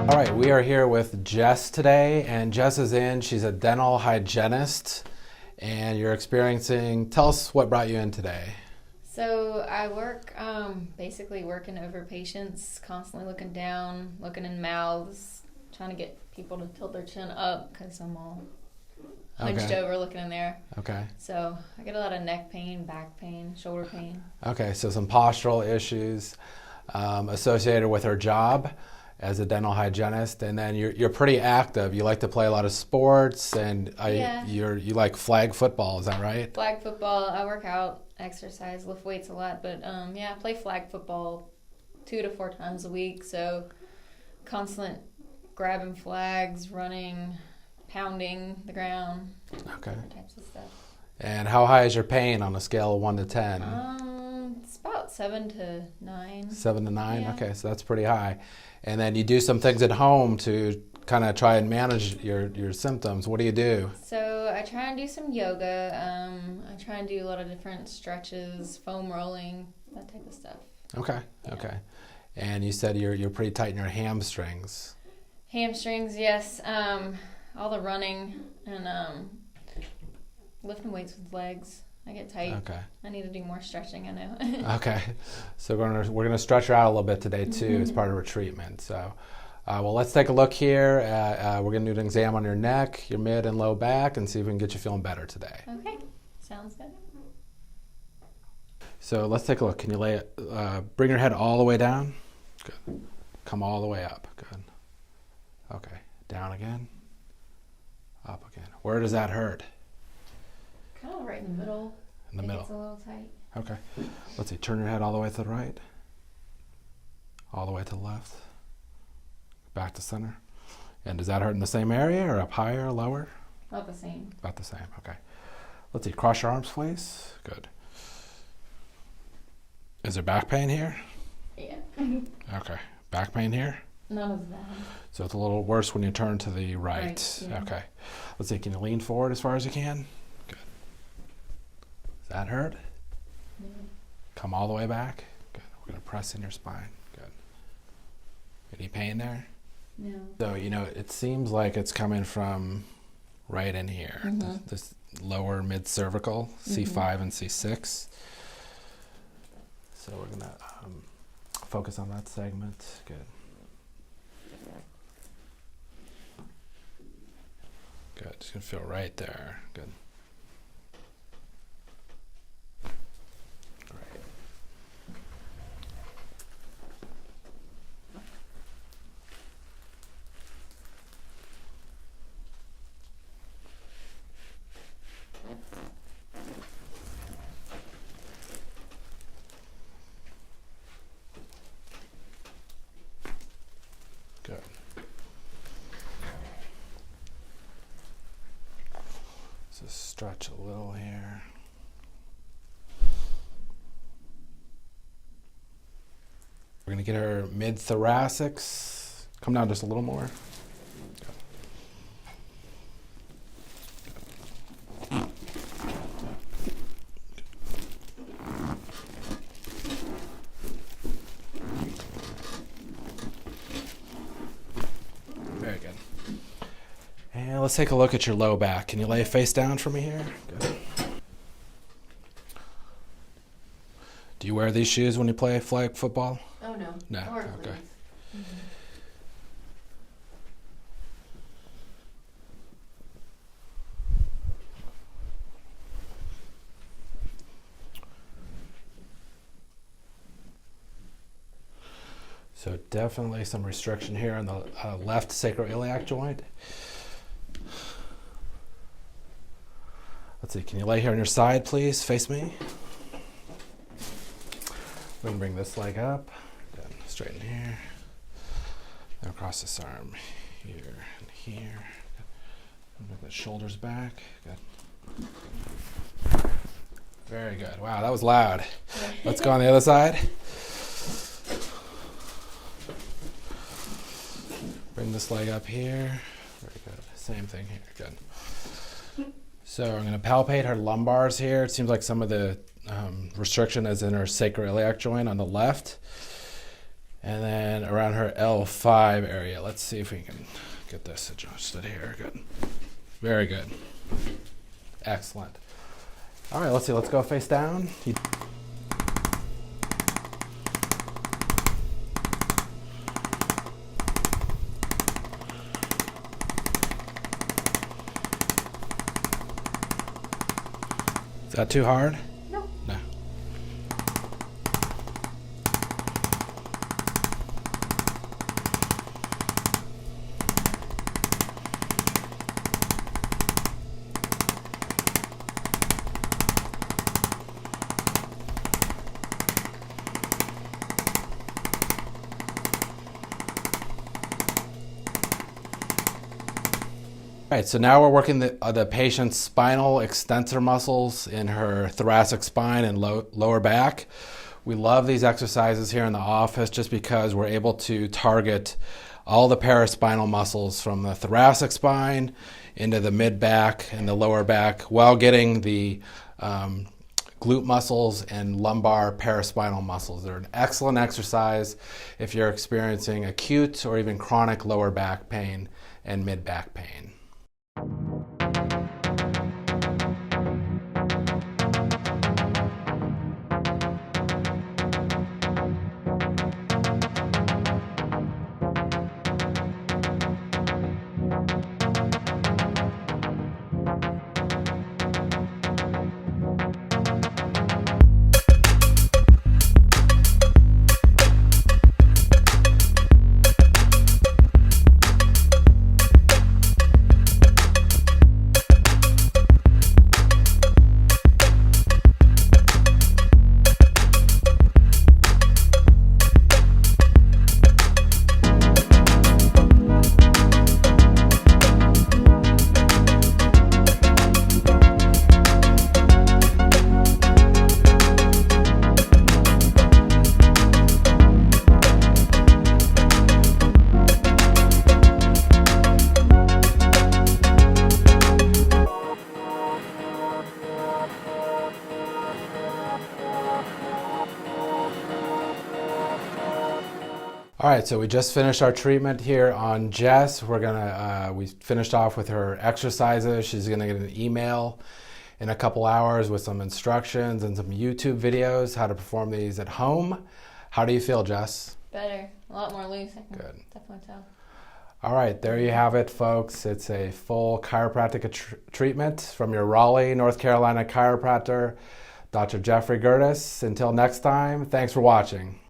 All right, we are here with Jess today, and Jess is in. She's a dental hygienist, and you're experiencing, tell us what brought you in today. So I work, basically working over patients, constantly looking down, looking in mouths, trying to get people to tilt their chin up because I'm all hunched over looking in there. Okay. So I get a lot of neck pain, back pain, shoulder pain. Okay, so some postural issues associated with her job as a dental hygienist, and then you're pretty active. You like to play a lot of sports, and you like flag football. Is that right? Flag football. I work out, exercise, lift weights a lot, but I play flag football 2 to 4 times a week. So constant grabbing flags, running, pounding the ground. Okay. Different types of stuff. And how high is your pain on a scale of 1 to 10? It's about 7 to 9. 7 to 9? Yeah. Okay, so that's pretty high. And then you do some things at home to kind of try and manage your symptoms. What do you do? So I try and do some yoga. I try and do a lot of different stretches, foam rolling, that type of stuff. Okay, Yeah. okay. And you said you're pretty tight in your hamstrings. Hamstrings, yes. All the running and lifting weights with legs. I get tight. Okay. I need to do more stretching, I know. Okay. So we're gonna stretch her out a little bit today too as part of her treatment. So, well, let's take a look here. We're gonna do an exam on your neck, your mid and low back, and see if we can get you feeling better today. Okay, sounds good. So let's take a look. Can you lay it? Bring your head all the way down. Good. Come all the way up. Good. Okay. Down again. Up again. Where does that hurt? Kind of right in the middle. In the middle. It's a little tight. Okay. Let's see. Turn your head all the way to the right. All the way to the left. Back to center. And does that hurt in the same area or up higher or lower? About the same. About the same. Okay. Let's see. Cross your arms, please. Good. Is there back pain here? Yeah. Okay. Back pain here? None of that. So it's a little worse when you turn to the right. Right, yeah. Okay. Let's see. Can you lean forward as far as you can? Good. Does that hurt? Yeah. Come all the way back. Good. We're going to press in your spine. Good. Any pain there? No. So, it seems like it's coming from right in here. Mhm. This lower mid-cervical, C5 and C6. So we're going to focus on that segment. Good. Good. Just going to feel right there. Good. Great. Good. So stretch a little here. We're going to get our mid-thoracics. Come down just a little more. Very good. And let's take a look at your low back. Can you lay face down for me here? Good. Do you wear these shoes when you play flag football? Oh, no. No. Hard Okay. please. Mm-hmm. So definitely some restriction here on the left sacroiliac joint. Let's see, can you lay here on your side, please? Face me. We can bring this leg up. Good. Straighten here. Then across this arm. Here and here. Good. Bring the shoulders back. Good. Very good. Wow, that was loud. Let's go on the other side. Bring this leg up here. Very good. Same thing here. Good. So I'm going to palpate her lumbars here. It seems like some of the restriction is in her sacroiliac joint on the left. And then around her L5 area. Let's see if we can get this adjusted here. Good. Very good. Excellent. All right, let's see. Let's go face down. Is that too hard? No. No. All right, so now we're working the patient's spinal extensor muscles in her thoracic spine and lower back. We love these exercises here in the office just because we're able to target all the paraspinal muscles from the thoracic spine into the mid-back and the lower back while getting the glute muscles and lumbar paraspinal muscles. They're an excellent exercise if you're experiencing acute or even chronic lower back pain and mid-back pain. All right, so we just finished our treatment here on Jess. We finished off with her exercises. She's gonna get an email in a couple hours with some instructions and some YouTube videos how to perform these at home. How do you feel, Jess? Better, a lot more loose. I can Good. definitely tell. All right, there you have it, folks. It's a full chiropractic treatment from your Raleigh, North Carolina chiropractor, Dr. Jeffrey Gerdes. Until next time, thanks for watching.